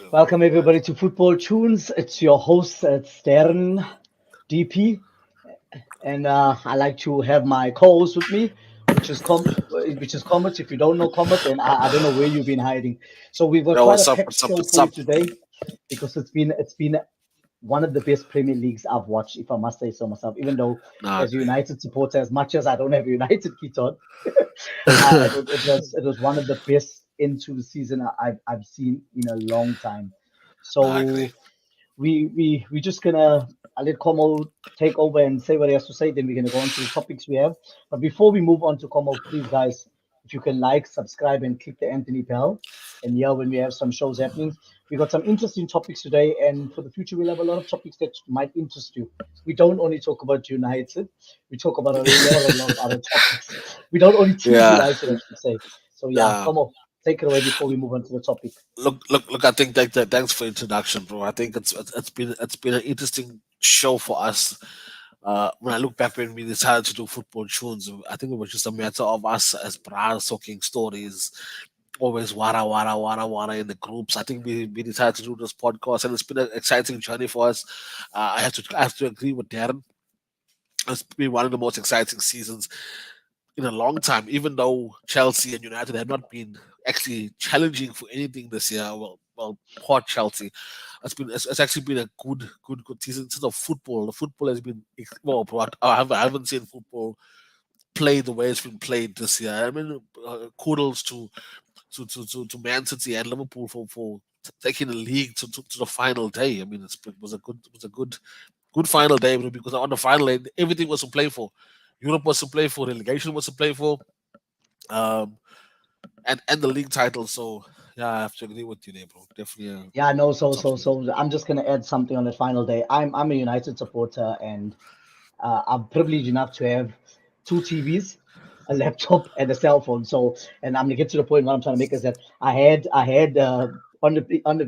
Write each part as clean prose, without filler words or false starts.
Welcome everybody to Football Tunes. It's your host, it's Darren DP, and I like to have my co-host with me, which is Comet. If you don't know Comet, then I don't know where you've been hiding. So we've got Yo, quite a what's up? packed What's up? show What's for you up? today because it's been one of the best Premier Leagues I've watched, if I must say so myself. Even though Nah, I as a agree. United supporter, as much as I don't have a United kit on, it was one of the best into the season I've seen in a long time. Nah, I agree. So we just gonna I let Como take over and say what he has to say. Then we're gonna go on to the topics we have. But before we move on to Como, please guys, if you can like, subscribe, and click the Anthony bell. And yeah, when we have some shows happening, we got some interesting topics today. And for the future, we'll have a lot of topics that might interest you. We don't only talk about United, we talk about a lot of other topics. We don't only tease Yeah, United, I should say. So yeah, yeah. Como, take it away before we move on to the topic. Look. I think thanks for introduction, bro. I think it's been an interesting show for us. When I look back when we decided to do football tunes, I think it was just a matter of us as bras talking stories, always wara in the groups. I think we decided to do this podcast, and it's been an exciting journey for us. I have to agree with Darren. It's been one of the most exciting seasons in a long time, even though Chelsea and United have not been actually challenging for anything this year. Well, poor Chelsea. It's actually been a good season in terms of football. The football has been well, bro. I haven't seen football play the way it's been played this year. I mean, kudos to Man City and Liverpool for taking the league to the final day. I mean, it was a good final day, bro, because on the final day everything was to play for. Europe was to play for, relegation was to play for, um, and the league title. So yeah, I have to agree with you there, bro. Definitely Yeah, no, a so top so season. so I'm just gonna add something on the final day. I'm a United supporter, and I'm privileged enough to have two TVs, a laptop, and a cell phone. So, and I'm gonna get to the point. What I'm trying to make is that I had on the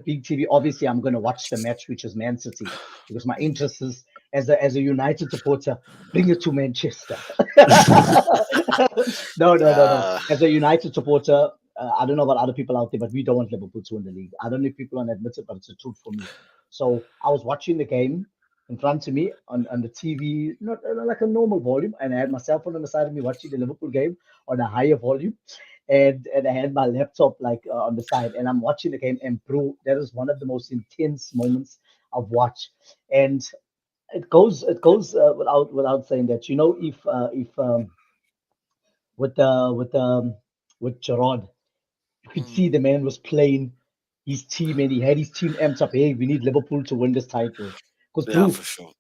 big TV. Obviously, I'm gonna watch the match, which is Man City, because my interest is as a United supporter. Bring it to Manchester. No. Yeah, As a United supporter, I don't know about other people out there, but we don't want Liverpool to win the league. I don't know if people want to admit it, but it's the truth for me. So I was watching the game in front of me on the TV, not like a normal volume, and I had my cell phone on the side of me watching the Liverpool game on a higher volume, and I had my laptop like on the side, and I'm watching the game. And bro, that is one of the most intense moments I've watched, and it goes without saying that if with with Gerard, you could see mm, the man was playing his team and he had his team amped up. Hey, we need Liverpool to win this title. Because, yeah, bro, for sure.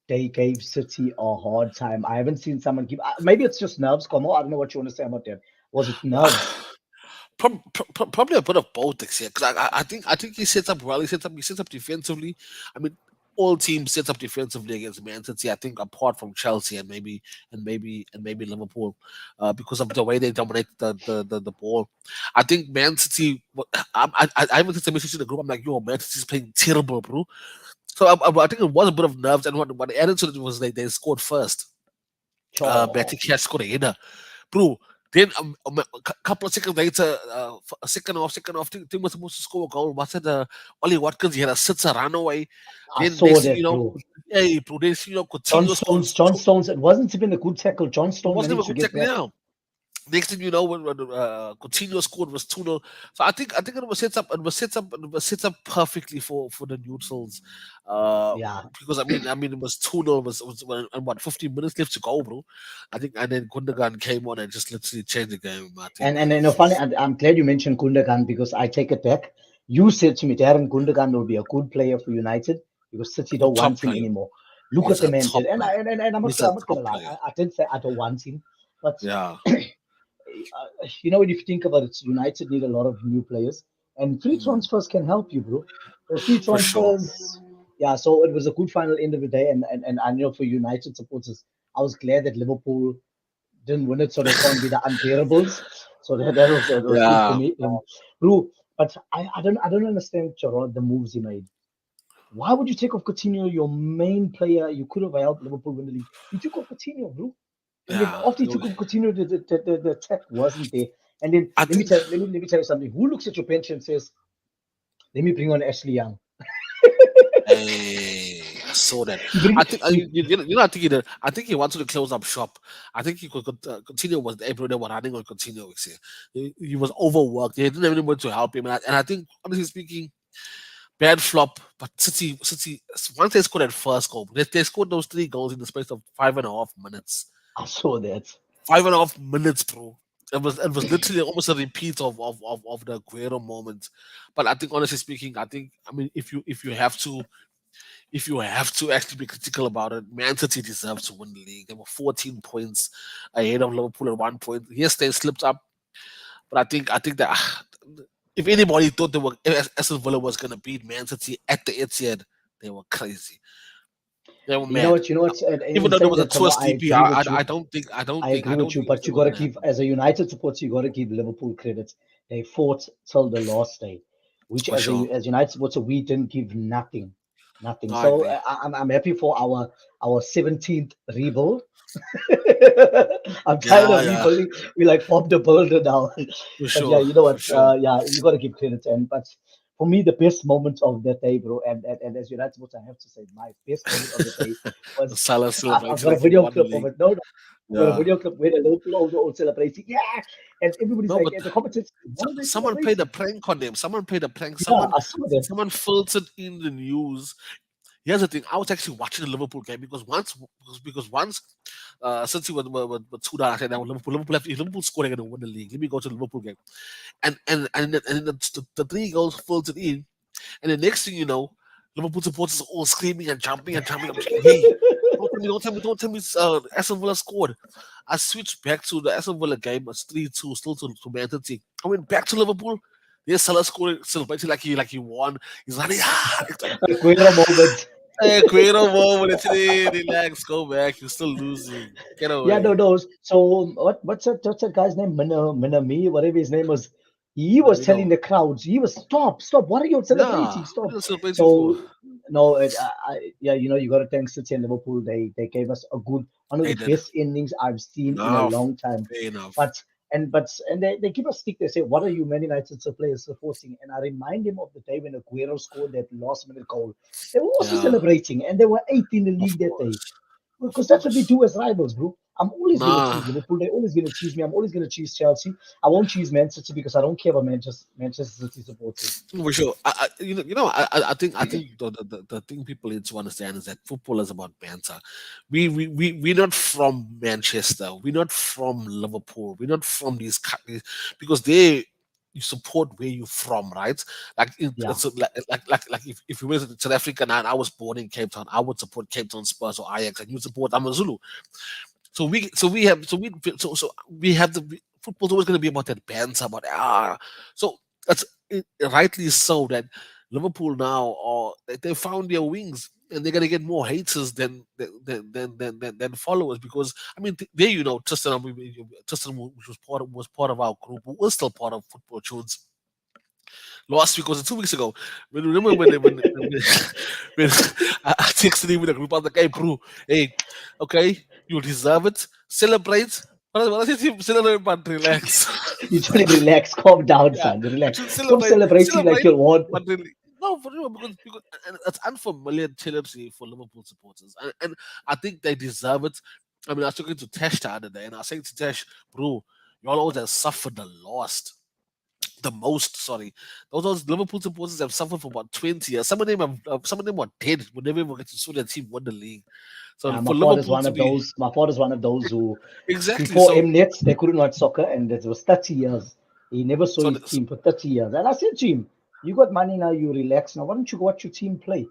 they gave City a hard time. I haven't seen someone give. Maybe it's just nerves, Como. I don't know what you want to say about that. Was it nerves? Probably a bit of both this year, because I think he sets up well. He sets up defensively. I mean, all teams set up defensively against Man City. I think apart from Chelsea and maybe Liverpool, because of the way they dominate the ball. I think Man City. I even sent a message to the group. I'm like, yo, Man City's playing terrible, bro. So I think it was a bit of nerves, and what added to it was they scored first. Oh, Betik has scored a header, bro. Then a couple of seconds later, a second off, team was supposed to score a goal. Was it Ollie Watkins? He had a sitter run away. I Then saw next thing you that, know, bro. hey, bro, then John Coutinho scored. Stones, John Stones. It wasn't even a good tackle. John It Stone wasn't even a managed to good get tackle back. now. Next thing you know, when Coutinho scored was 2-0. So I think it was set up perfectly for the neutrals. Uh, Yeah, because I mean it was 2-0, and what, 15 minutes left to go, bro. I think, and then Gundogan came on and just literally changed the game. I think and funny. I'm glad you mentioned Gundogan because I take it back. You said to me, Darren Gundogan will be a good player for United because City a don't top want him player. anymore. Look what He's the a man top did, and player. He's a I'm not top gonna lie. player. I didn't say I don't want him, but Yeah, if you think about it, United need a lot of new players, and free mm, transfers can help you, bro. Those free for sure. transfers, yeah. So it was a good final end of the day, and I know for United supporters, I was glad that Liverpool didn't win it, so they can't be the unbearables. So that was good for Yeah, me, bro. But I don't understand Gerard, the moves he made. Why would you take off Coutinho, your main player? You could have helped Liverpool win the league. You took off Coutinho, bro. And then yeah. after he took off Coutinho, the attack wasn't there. And then I let me think tell let me tell you something. Who looks at your bench and says, let me bring on Ashley Young. Hey, I saw that. You bring I think I think he did. I think he wanted to close up shop. I think he could continue with April. They were running on continue. He was overworked. They didn't have anyone to help him, and I think honestly speaking, bad flop. But City, once they scored that first goal, they scored those 3 goals in the space of 5.5 minutes. I saw that. 5.5 minutes, bro. It was literally almost a repeat of the Aguero moment. But I think honestly speaking, I mean if you have to actually be critical about it, Man City deserves to win the league. They were 14 points ahead of Liverpool at 1 point. Yes, they slipped up, but I think that if anybody thought if Aston Villa was going to beat Man City at the Etihad, they were crazy. They were You know mad. what? You know what? Even In though there saying was a that, Tamo, tour I sleepy, agree with you. I I agree don't with you, think it's but you ever got to going to give, happen. as a United supporter, you got to give Liverpool credit. They fought till the last day, which For sure. as United supporter we didn't give nothing, nothing. No, I So agree. I'm happy for our 17th rebuild. I'm tired Yeah, of yeah, rebuilding. We like Bob the Builder now. for But yeah, sure, you know for what? sure. Yeah, you got to give credit. And but for me, the best moment of the day, bro, and as United supporter, I have to say my best moment of the day was Salah I've celebrating got a like he video won the clip of league. it. No, I've got a Yeah. video clip where the local all celebrating. Yeah, and everybody's No, like, but and the commentators, why are they someone played a celebrating? prank on them. Someone played a prank. Yeah, Someone I saw that. someone filtered in the news. Here's the thing. I was actually watching the Liverpool game because once since he was 2 down, I said now Liverpool left. If Liverpool scored, they're going to win the league. Let me go to the Liverpool game. And the 3 goals filtered in, and the next thing you know, Liverpool supporters are all screaming and jumping and jumping. I'm thinking, hey, don't tell me, Aston Villa scored. I switched back to the Aston Villa game. It's 3-2, still to Man City. I went back to Liverpool. There's Salah scoring, celebrating like he won. He's running, It's like, Aguero moment. hey, create a moment. It's relax, go back. You're still losing. Get Yeah, no, away. no. So what's that guy's name? Minami, whatever his name was. He Let was me telling know. the crowds, he was stop. What are you celebrating? Yeah, what Stop. are you celebrating for? So no, yeah, you got to thank City and Liverpool. They gave us a good one of They the did. best endings I've seen in a Enough. long time. Fair enough. But and they give us stick. They say, what are you Man United players supporting? And I remind him of the day when Aguero scored that last minute goal. They were also Yeah, celebrating, and they were eighth in the of league that day. course. Of Because that's what we course. do as rivals, bro. I'm always going to Nah, choose Liverpool. They're always going to choose me. I'm always going to choose Chelsea. I won't choose Man City because I don't care about Manchester City supporters. for sure. I think the thing people need to understand is that football is about banter. We're not from Manchester. We're not from Liverpool. We're not from these countries because they you support where you're from, right? Like Yeah. it's like if you were to South Africa and I was born in Cape Town, I would support Cape Town Spurs or Ajax, and you support Amazulu. So football's always going to be about that banter, about So that's rightly so that Liverpool now are they found their wings and they're going to get more haters than followers because I mean there Tristan Tristan which was part of our group who was still part of Football Tunes last week was it 2 weeks ago. Remember when I texted him with a group? I was like, "Hey, bro, hey, okay, you deserve it. Celebrate." But I said to him, celebrate, but relax. You try to relax, calm down, Yeah, son. I Relax. should Stop celebrating like celebrate, you'll won. but really. No, for real, because and it's unfamiliar territory for Liverpool supporters, and I think they deserve it. I mean, I was talking to Tesh the other day, and I was saying to Tesh, bro, y'all always have suffered the most. Sorry, those Liverpool supporters have suffered for about 20 years. Some of them are dead. Will never ever get to see their team win the league. So Yeah, my for father's Liverpool one to of be those. My father's one of those who, exactly before so, Mnet, they couldn't watch soccer, and it was 30 years. He never saw so, his team for 30 years. And I said to him, "You got money now. You relax now. Why don't you watch your team play?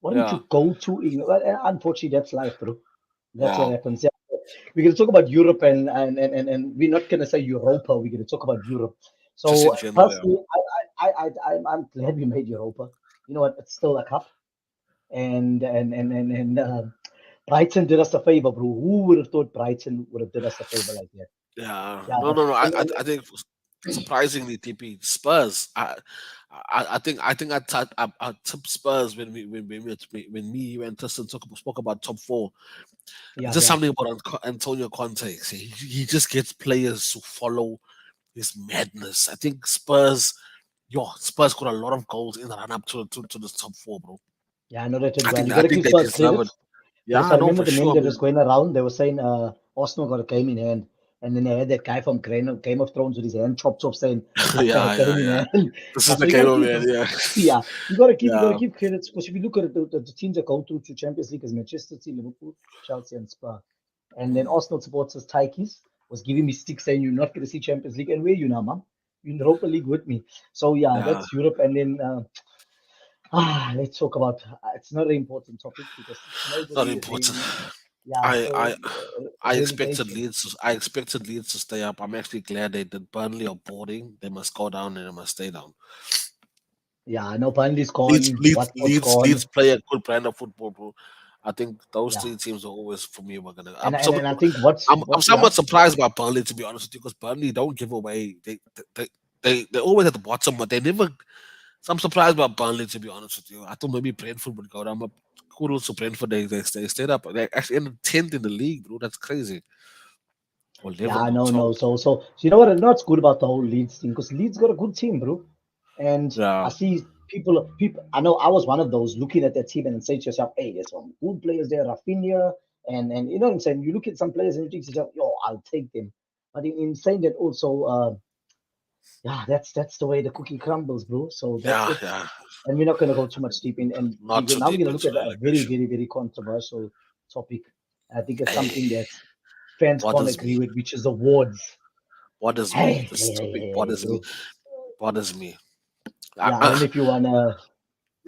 Why don't yeah, you go to England?" Well, unfortunately, that's life, bro. That's what wow, happens. Yeah. We're going to talk about Europe and we're not going to say Europa. We're going to talk about Europe. just in So general, yeah, personally, I'm glad we made Europa. You know what? It's still a cup, and Brighton did us a favor, bro. Who would have thought Brighton would have did us a favor like that? yeah. Yeah, No, no, no. I, and, I, and I think surprisingly, TP Spurs. I think I tipped Spurs when me you and Tristan spoke about top four. It's yeah, just yeah. something about Antonio Conte. See, he just gets players to follow his madness. I think Spurs. Yo, Spurs got a lot of goals in the run up to the top four, bro. Yeah, I know they did well. You I got to think give they Spurs deserve credit it. because Yeah, I I know remember for the meme sure, that was man. going around. They were saying Arsenal got a game in hand, and then they had that guy from Game of Thrones with his hand chopped off saying, "I've got a Yeah, yeah, game in yeah. hand." This Yeah, is so the you got game to of give it. them. Yeah, Yeah, you got to yeah, give credits because if you look at it, the teams that go through to Champions League is Manchester City, Liverpool, Chelsea, and Spurs. And then mm, Arsenal supporters, Taikis, was giving me sticks saying you're not going to see Champions League. And where you now, man? You're in the Europa League with me. So yeah, yeah. that's Europe. And then let's talk about. It's not an important topic because Not nobody important. really. Yeah. I So I I expected relegation. Leeds. I expected Leeds to stay up. I'm actually glad they did. Burnley are boarding. They must go down and they must stay down. Yeah, I know Burnley's gone. Watford's Leeds gone. play a good brand of football, bro. I think those Yeah, three teams are always for me. We're gonna. and I think I'm what yeah. somewhat surprised by Burnley to be honest with you, because Burnley don't give away. They always at the bottom, but they never. So I'm surprised by Burnley to be honest with you. I thought maybe Brentford would go down, but kudos to Brentford. They stayed up. They actually ended 10th in the league, bro. That's crazy. Or Yeah, 11th or no, no. 12th. So you know what? What's good about the whole Leeds thing? Because Leeds got a good team, bro. And I Yeah, see people. I know I was one of those looking at that team and saying to yourself, "Hey, there's some good players there, Rafinha." And you know what I'm saying? You look at some players and you think to yourself, "Yo, I'll take them." But in saying that, also, yeah, that's the way the cookie crumbles, bro. So that's yeah, it. yeah. And we're not going to go too much deep in. And Not too now we're deep going to look into at a very, relegation. very, very controversial topic. I think it's Hey, something that fans can't bothers agree me. with, which is awards. Bothers me. Hey, This hey, hey, topic hey, hey, bothers me. bro. Bothers me. Yeah, I don't know if you wanna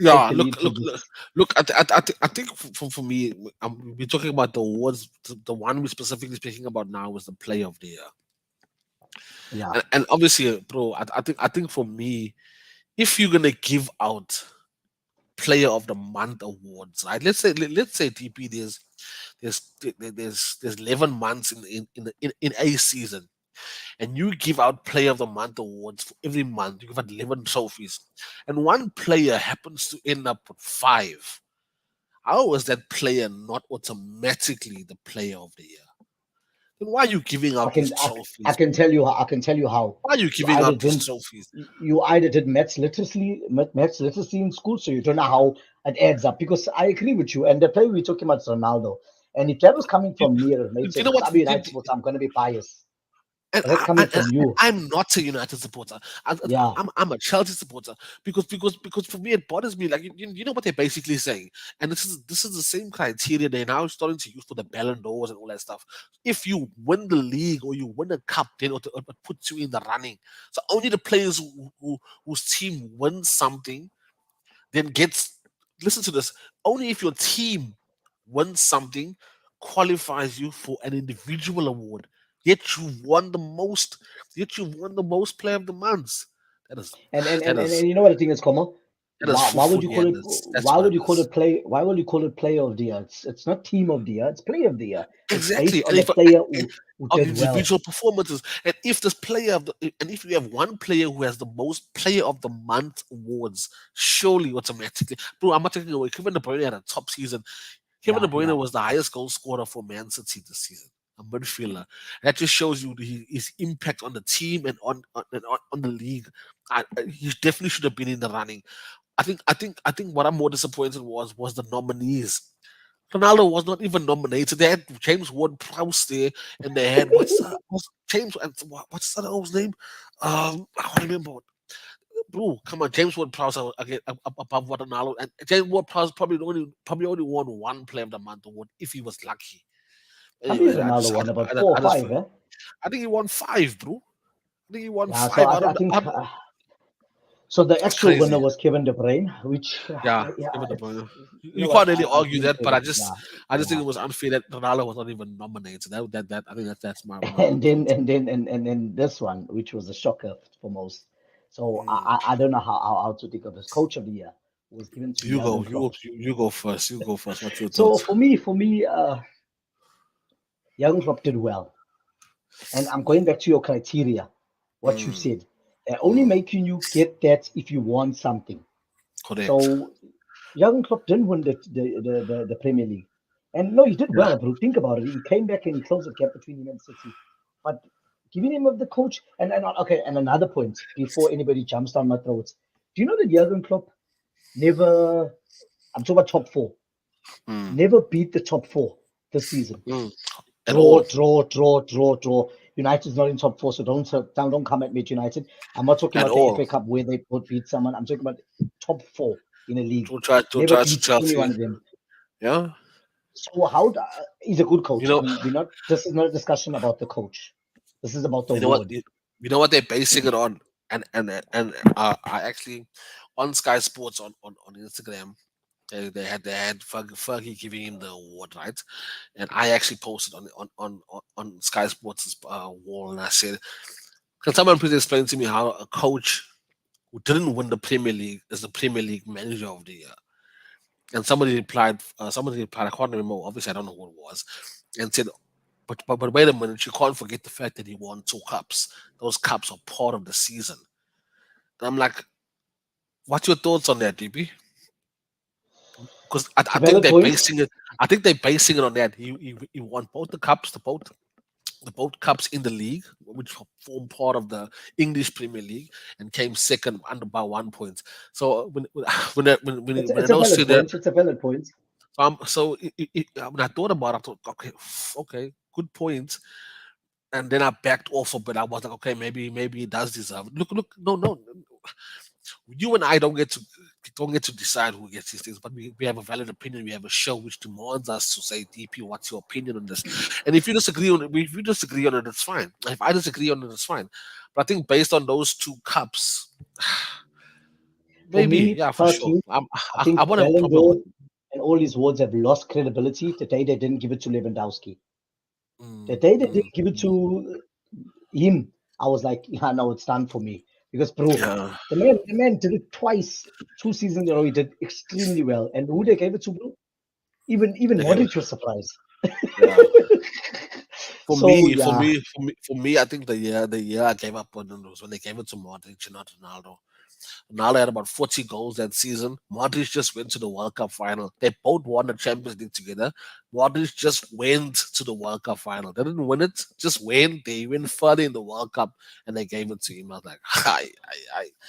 take Yeah, the lead to this. look. I think for me, we're talking about the awards. The one we're specifically speaking about now is the Player of the Year, Yeah, and obviously, bro, I think for me, if you're gonna give out Player of the Month awards, right? Let's say TP. There's 11 months in a season, and you give out Player of the Month awards for every month. You give out 11 trophies, and one player happens to end up with five. How is that player not automatically the player of the year? Then why are you giving I out these can I, I trophies, can bro? tell you I can tell you how. Why are you You giving either out these didn't trophies? you either did maths literacy in school, so you don't know how it adds up. Because I agree with you, and the player we're talking about is Ronaldo. And if that was coming You, from me, you maybe know because what? I'm a United supporter, I'm gonna be biased. And, But that's coming from and you. I'm not a United supporter. Yeah, I'm a Chelsea supporter because for me it bothers me. Like you know what they're basically saying, and this is the same criteria they're now starting to use for the Ballon d'Ors and all that stuff. If you win the league or you win a cup, then it puts you in the running. So only the players whose team wins something then gets. Listen to this. Only if your team wins something qualifies you for an individual award. Yet you won the most. Yet you won the most player of the month. That is that is and you know what the thing is, Como? that is Why would you call it? Fufudianas. That's what it is. Why would you call it player of the year? It's not team of the year. It's player of the year. It's based Exactly, on the player who of did well. individual performances, and if this player of the and if you have one player who has the most player of the month awards, surely automatically, bro, I'm not taking away. Kevin De Bruyne had a top season. Kevin De Yeah, Bruyne yeah. was the highest goal scorer for Man City this season. A midfielder. That just shows you his impact on the team and on the league. He definitely should have been in the running. I think what I'm more disappointed was the nominees. Ronaldo was not even nominated. They had James Ward-Prowse there, and they had what's James? What's that old name? I can't remember. Bro, come on, James Ward-Prowse again above what Ronaldo, and James Ward-Prowse probably only won one Player of the Month award if he was lucky. How many Anyways, Ronaldo won? About four or I just five, eh? I think he won five, bro. I think he won Yeah. So five. I think so. The It's actual winner crazy. was Kevin De Bruyne, which Yeah, yeah, Kevin De it's Bruyne. you know You what can't really I'll argue give him that, but credit. Yeah, I just think yeah. it was unfair that Ronaldo was not even nominated. That I think that's my And only then point. this one, which was a shocker for most. So Mm. I don't know how to think of this. Coach of the year was given to You go, Jurgen Klopp. you go first. You go first. What's your So thoughts? for me, Jurgen Klopp did well. And I'm going back to your criteria, what you Mm, said. They're only mm, making you get that if you want something. correct. So Jurgen Klopp didn't win the Premier League. And no, he did Yeah. well, bro. Think about it. He came back and he closed the gap between him and City. But giving him of the coach. And okay, and another point before anybody jumps down my throat. Do you know that Jurgen Klopp never? I'm talking about top four. Mm, Never beat the top four this season. mm, at Draw, all. draw, draw, draw, draw. United's not in top four, so don't come at me, United. I'm not talking At about the all. FA Cup where they would beat someone. I'm talking about top four in a league. To Never try to beat any Chelsea. one of them. Yeah. So he's a good You coach. know, We're not. This is not a discussion about the coach. This is about the you know what award. you know what they're basing it on, and I actually on Sky Sports on Instagram. They had Fergie giving him the award, right? And I actually posted on Sky Sports wall, and I said, "Can someone please explain to me how a coach who didn't win the Premier League is the Premier League Manager of the Year?" And somebody replied, I can't remember. Obviously, I don't know who it was, and said, "But wait a minute, you can't forget the fact that he won 2 cups. Those cups are part of the season." And I'm like, "What's your thoughts on that, DB?" Because It's I a think valid they're point. basing it. I think they're basing it on that. He won both the cups, the both cups in the league, which form part of the English Premier League, and came second under by 1 point. So when I It's a know valid see that, point. It's a valid point. so when I thought about it, I thought, okay, okay, good point. And then I backed off a bit. I was like, okay, maybe he does deserve it. Look, no, you and I don't get to decide who gets these things, but we have a valid opinion. We have a show which demands us to say, DP, what's your opinion on this? And if you disagree on it, it's fine. If I disagree on it, it's fine. But I think based on those 2 cups, For maybe, me yeah, for sure. personally, I I think the won't have a Ballon problem with d'Or and all these awards have lost credibility the day they didn't give it to Lewandowski. it. The day they Mm, didn't give it mm. to him, I was like, yeah, no, it's done for me. Because, bro, Yeah, the man did it twice, 2 seasons in a row. He did extremely well. And who they gave it to, bro? Even they gave it. Modric was surprised. Yeah. For So me, for yeah, me, for me, for me, I think the year I gave up on them was when they gave it to Modric and not Ronaldo. Ronaldo had about 40 goals that season. Modric just went to the World Cup final. They both won the Champions League together. Modric just went to the World Cup final. They didn't win it, just went. They went further in the World Cup and they gave it to him. I was like, hi.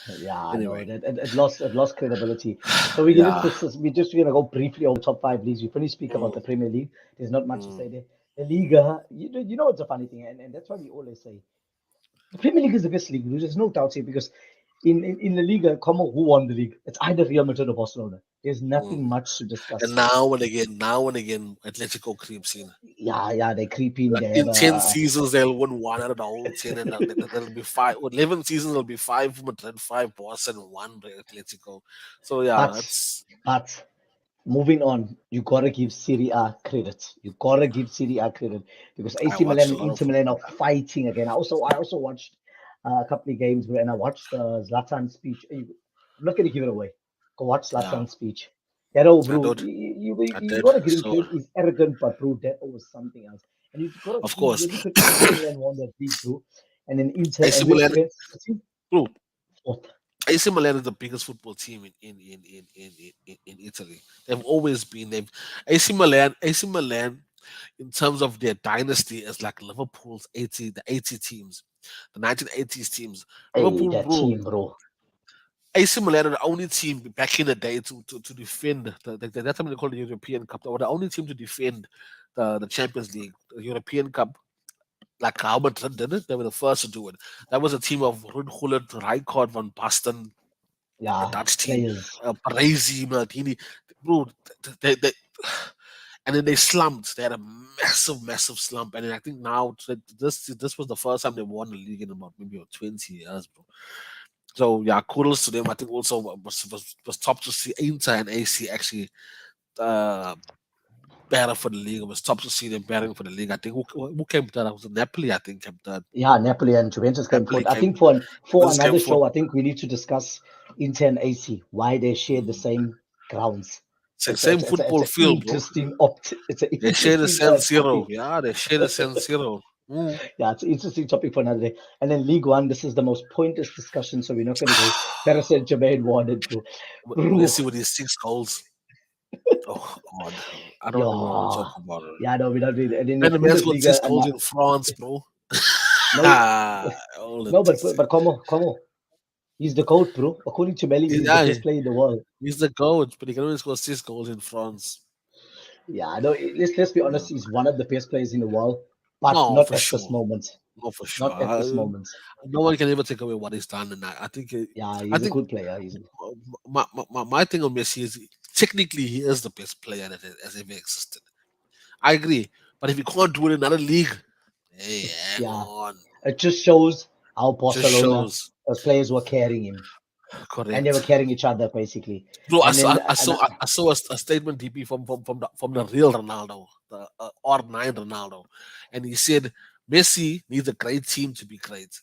yeah, no, Anyway, it lost credibility. So we get into yeah. this. We're just gonna go briefly over top five leagues. We finished speak about Mm, the Premier League. There's not much to mm, say there. The Liga, you know, it's a funny thing, and that's why we always say the Premier League is the best league. There's no doubt here because in the Liga, come on, who won the league? It's either Real Madrid or Barcelona. There's mm. nothing much to And discuss. now and again, Atletico creeps in. Yeah, they creep in. Like They have in 10 a seasons, they'll win one out of the whole 10, and there'll be five. 11 seasons, there'll be five for Madrid, five Barca, and one Atletico. So, yeah, but that's. but moving on, you gotta give Serie A credit. You gotta give Serie A credit because I AC Milan watched a and lot of Inter Milan are football. fighting again. I also watched a couple of games and I watched Zlatan speech. I'm not gonna give it away. Go watch Yeah, Zlatan's speech. Yeah, no, I bro, did. I you did. gotta give him So, credit. He's arrogant, but bro, that was something else. And you gotta of see course, when you could AC Milan won that league, bro, and then Inter AC and where's Milan, Juventus sitting? bro, Fourth. AC Milan is the biggest football team in Italy. They've always been. AC Milan, in terms of their dynasty, is like Liverpool's 80 teams, the 1980s teams. Hey, Liverpool, that bro, team, bro. AC Milan are the only team back in the day to defend that's what they call the European Cup. They were the only team to defend the Champions League, the European Cup. Like how Madrid did it, they were the first to do it. That was a team of Ruud Gullit, Rijkaard, Van Basten, a Yeah, Dutch team, players. Parisi, Maldini. Bro, they and then they slumped. They had a massive slump. And then I think now this was the first time they won the league in about maybe 20 years, bro. So yeah, kudos to them. I think also was top to see Inter and AC actually uh, battle for the league. It was top to see them battling for the league. I think who came third? I was Napoli. I think came third. Yeah, Napoli and Juventus came Napoli fourth. I came. think for This came another fourth. show, I think we need to discuss Inter and AC, why they share the Mm. same grounds. Same It's football an field, bro. interesting it's an They share the interesting San Siro. topic. Yeah, they share the San Siro. Mm. Yeah, it's an interesting topic for another day. And then League One, this is the most pointless discussion, so we're not going to go. Paris Saint Germain won it, bro. When they Bro, see with these 6 goals. Oh God, I don't even want to yeah, talk about it. yeah, no, we're not doing it. And then And in the the man's got six Bundesliga, goals in France, bro. No, All no, it. but Como, he's the GOAT, bro. According to Melly, he's the Yeah, best player in the world. he's the goat, but he can only score 6 goals in France. Yeah, no, let's be Yeah. honest. He's one of the best players in the world, but No, not for at this sure. moment. No, for sure. Not at this moment. No one can ever take away what he's done, and I think Yeah, I he's a think good player. my thing on Messi is technically he is the best player that has ever existed. I agree, but if you can't do it in another league, hey, hang Yeah, on, it just shows how just Barcelona shows players were carrying him, and they were correct. carrying each other basically. Bro, And then I saw a statement DP from the real Ronaldo, the R9 Ronaldo, and he said Messi needs a great team to be great.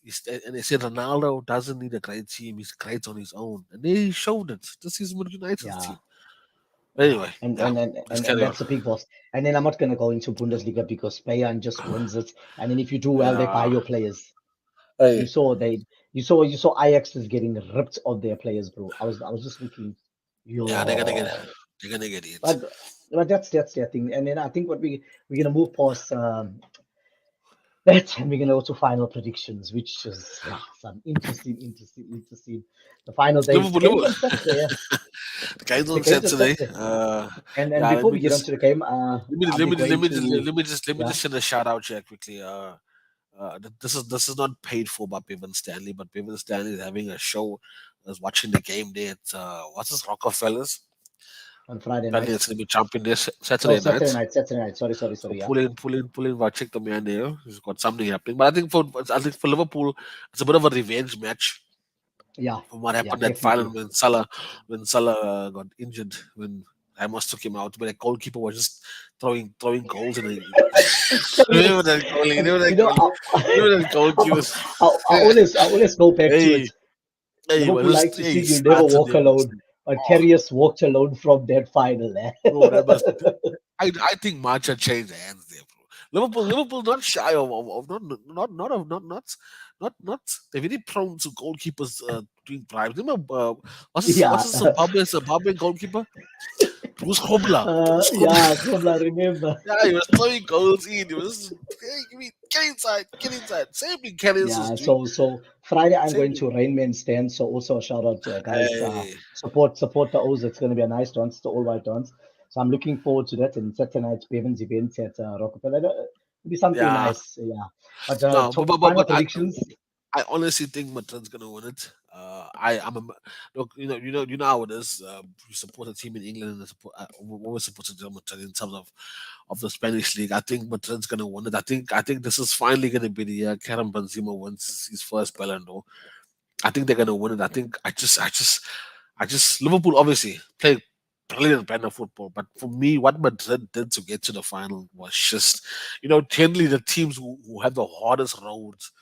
And he said Ronaldo doesn't need a great team; he's great on his own, and he showed it. This is Man United's yeah, team. yeah, Anyway, and yeah, and and let's and carry on. that's the big boss. And then I'm not gonna go into Bundesliga because Bayern just wins it. And then if you do well, they buy Yeah, your players. You hey, saw they you saw Ajax is getting ripped of their players, bro. I was just looking, yeah, yo. they're gonna get it. But but that's their thing. And then I think what we're gonna move past that, and we're gonna go to final predictions, which is yeah, some interesting. The final days. The Liverpool, game's Liverpool. on Saturday. Yeah. The game's The on game's on Saturday. Saturday. And Yeah, before we get onto the game, I'll be going to let me yeah. just send a shout out here quickly. This is not paid for by Bevan Stanley, but Bevan Stanley is having a show. I was watching the game there at what's this Rockefellers. On Friday Apparently, night. it's gonna be jumping there Oh, Saturday Saturday night. night. Saturday night. So Sorry. Yeah. pull in. Check the man there. He's got something happening. But I think for Liverpool, it's a bit of a revenge match Yeah. from what Yeah. happened at final Definitely. when Salah got injured when Ramos took him out, but the goalkeeper was just throwing goals and remember Yes. that goalie, And you know, remember that goalkeeper. I always go back to hey, it. hey, he Liverpool was like just to hey, sing "You'll Never started Walk there, was Alone," but oh Karius walked alone from that final. Eh? bro, that was I think Marcha changed hands there, bro. Liverpool not shy of not they're very prone to goalkeepers doing bribes. Remember what's Yeah. the Zimbabwean goalkeeper? Bruce Hobler. Bruce Hobler. Yeah, Kobla, remember. Yeah, he was throwing goals in. He was hey, give me get inside. Same thing Callis was Yeah, doing. so Friday I'm Same going thing. to Rainman stand. So also a shout out, guys. Hey, Support the O's. It's going to be a nice dance, the all white dance. So I'm looking forward to that. And Saturday night, Bevan's event at Rockefeller. It'll be something yeah. nice. Yeah. But No, final predictions. I honestly think Madrid's gonna win it. Look, you know how it is. You support a team in England and we always support Real Madrid in terms of the Spanish league. I think Madrid's gonna win it. I think this is finally gonna be the year Karim Benzema wins his first Ballon d'Or. I think they're gonna win it. I just Liverpool obviously play brilliant brand of football, but for me, what Madrid did to get to the final was just, generally the teams who have the hardest roads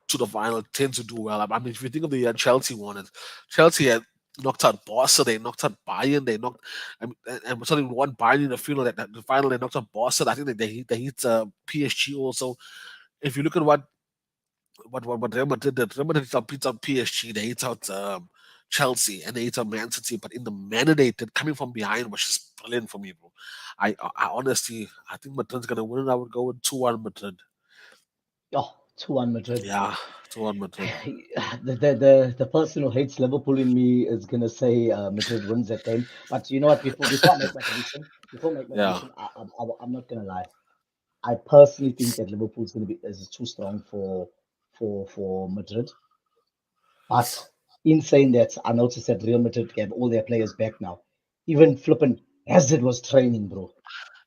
to the final tend to do well. I mean, if you think of the year Chelsea won it, Chelsea had knocked out Barca, they knocked out Bayern, they knocked, and sorry, won Bayern in the final. That the final they knocked out Barca. I think they hit PSG also. If you look at what Real Madrid did, Real Madrid beat out PSG, they hit out Chelsea, and they hit out Man City. But in the manner they did, coming from behind was just brilliant for me, bro. I honestly, I think Madrid's gonna win it. I would go with 2-1 Madrid. Oh, 2-1 Madrid. Yeah, 2-1 Madrid. The person who hates Liverpool in me is gonna say Madrid wins that game. But you know what? Before I make my prediction, Yeah, I'm not gonna lie. I personally think that Liverpool's gonna be is too strong for Madrid. But in saying that, I noticed that Real Madrid have all their players back now. Even flipping Hazard was training, bro.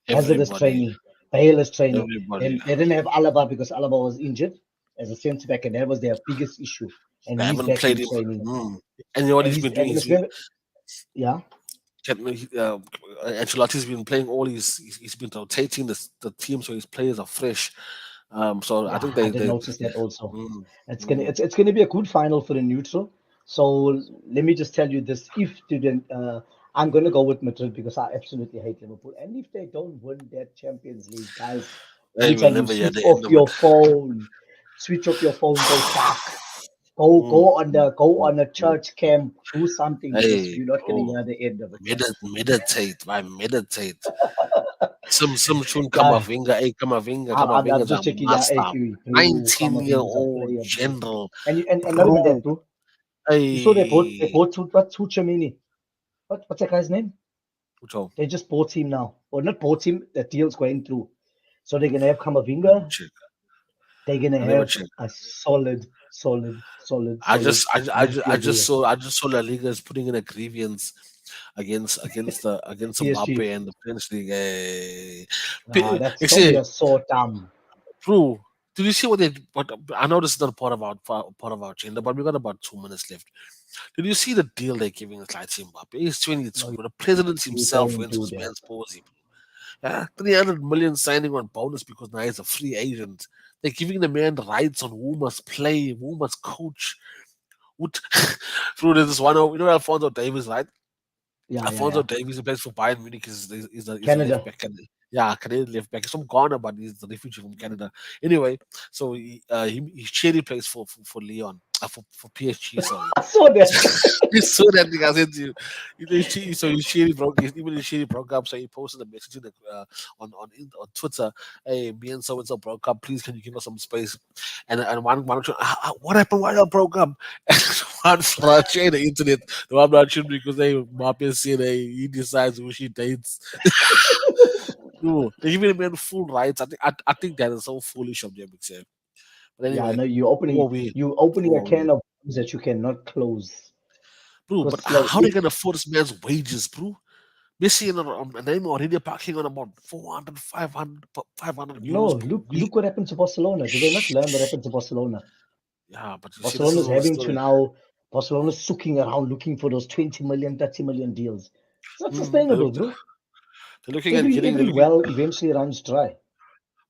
Hazard is everybody, training. Bale is training. everybody. Then they didn't have Alaba because Alaba was injured as a centre back, and that was their biggest issue. And They he's haven't back played in him. training. Mm. And you know what And he's he's been doing? and it's yeah. Ancelotti's been playing all he's been rotating the team so his players are fresh. So I Yeah, think I they did they notice that also. mm, It's gonna mm. it's, it's gonna be a good final for the neutral. So let me just tell you this: if didn't, I'm gonna go with Madrid because I absolutely hate Liverpool. And if they don't win that Champions League, guys, let They me will tell you, never hear switch the end off of it. your phone, go dark, go Mm, go on the go mm, on a mm. church camp, do something because Hey, you're not gonna bro, hear the end of it. meditate, I meditate. Some tune Yeah, Kamavinga, hey Kamavinga, I'm Kamavinga's a just checking. Yeah, master. AQ, bro. Kamavinga is a 19-year-old player, bro. general, And not even that, bro. bro. You saw they Hey, bought what Tuchemini. What's that guy's name? Ucho, They just bought him now. Or not bought him, the deal's going through. So they're gonna have let me Kamavinga. check. They're gonna Let me have check. a solid midfield I just saw La Liga is putting in a grievance against PSG. Mbappe and the French league. That's You so we see, are so dumb. bro, did you see what they? What I know this is not part of our agenda, but we got about 2 minutes left. Did you see the deal they're giving this like Mbappe? He's 22, No, but the president you himself don't went to do this that. man's policy. Yeah, 300 million signing on bonus because now he's a free agent. They're giving the man the rights on who must play, who must coach. Would through this one, Alfonso Davies, right? Alfonso Yeah. Davies, who plays for Bayern Munich, is a left Canada. back. And, yeah, Canadian left back. He's from Ghana, but he's the refugee from Canada. Anyway, so he Cherry plays for Leon, for PSG. Sorry, I saw that. he saw that thing. I said to you, so his Cherry broke. Even his Cherry broke up. So he posted a message on Twitter. Hey, me and so broke up. Please, can you give us some space? And one what happened? Why you broke up? And one flash the internet. No, I'm not sure because they Mbappe said he decides who she dates. No, they give a man full rights. I think that is so foolish of them, except. But Yeah, anyway, no, who are we? you opening Who a are we? can of worms that you cannot close. Bro, but Because like how they gonna afford this man's wages, bro? Messi and I'm already parking on about 400, 500 no, euros per week. look what happened to Barcelona. Did they not learn what happened to Barcelona? Yeah, but you see, this is Barcelona's all the having to story. now Barcelona's sooking around looking for those 20 million, 30 million deals. It's not Mm, they're, sustainable, bro. they're looking at Every getting. They're every looking. well eventually runs dry.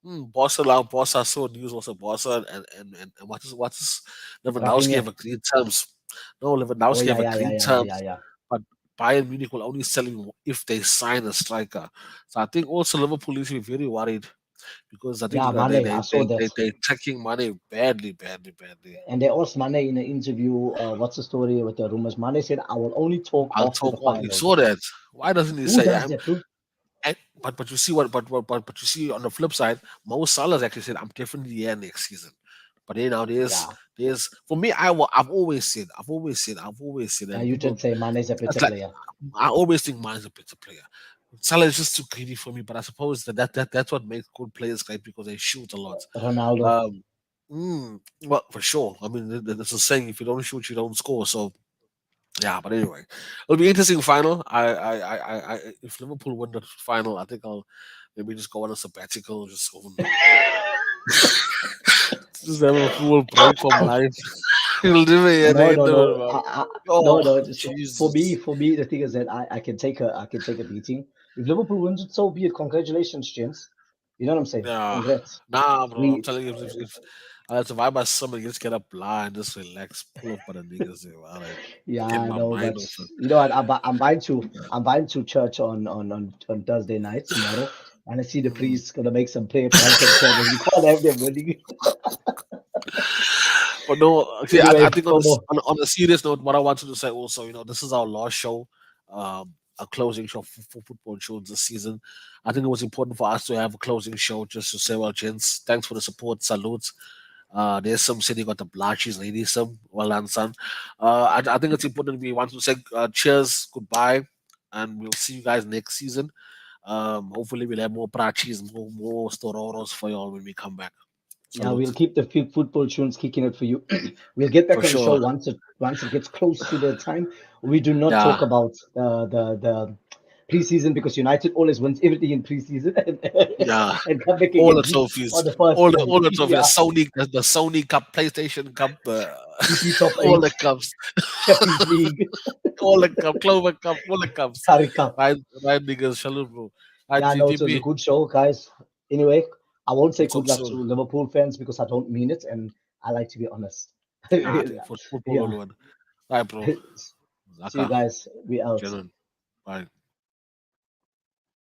Bossa saw news also Bossa and what is Lewandowski have Rafinha. agreed terms. No, Oh Lewandowski have agreed terms, yeah. but Bayern Munich will only sell him if they sign a striker. So I think also Liverpool needs to be very worried because I think Yeah, Mane, I saw that. they're taking money badly, badly, badly. And they asked Mane in an interview, what's the story with the rumors? Mane said, I will only talk I'll after talk the on. You finals. saw that. Why doesn't he Who say does I'm? that, bro? But you see but you see on the flip side, Mo Salah's actually said I'm definitely here next season. But then now Yeah. there's for me I've always said and You people did say Mane is a better it's like player. I always think mine's a better player. Salah is just too greedy for me, but I suppose that's what makes good players great because they shoot a lot. Ronaldo. Um, well, for sure. I mean, there's a saying: if you don't shoot, you don't score. So yeah, but anyway, it'll be interesting final. If Liverpool win the final, I think I'll maybe just go on a sabbatical, just have a full break from life. You'll never hear the end of it, No. man. Oh, No. Just Jesus. for me, the thing is that I can take a beating. If Liverpool wins it, so be it. Congratulations, gents. You know what I'm saying? Yeah. Congrats. Nah, bro. I'm We, telling you, if I have to vibe by somebody, just get up blind, just relax, pull off by the niggas, while I yeah, get I my know, mind but off it. you know what? I'm buying to church on Thursday night tomorrow, and I see the Mm. priest gonna make some prayer points and chant. We can't have them winning. But no, see, I Anyway, think on Como. on a serious note, what I wanted to say also, this is our last show, a closing show for football shows this season. I think it was important for us to have a closing show just to say, well, gents, thanks for the support, salutes. There's some sitting on the blushes, lady, some well done, son. I think it's important. We want to say cheers, goodbye, and we'll see you guys next season. Hopefully, we'll have more prachis, more stororos for y'all when we come back. Yeah, we'll Salute keep the football tunes kicking it for you. We'll get for back on the show sure. once it gets close to the time. We do not Yeah, talk about the preseason because United always wins everything in preseason yeah. and come back and All get the beat trophies, on the first game. all the trophies, Yeah, the Sony Cup, PlayStation Cup, EP top all the eight, cups, Champions League, all the cup, Clover Cup, all the cups. Curry Cup. Right, right, niggas. Shalom, bro. Right, Yeah, no, it was a GTP. good show, guys. Anyway, I won't say We'll good talk luck to soon. Liverpool fans because I don't mean it, and I like to be honest. Yeah, I think for football Yeah. alone. Right, bro. See you Zaka, guys. We out. Jenon. Bye.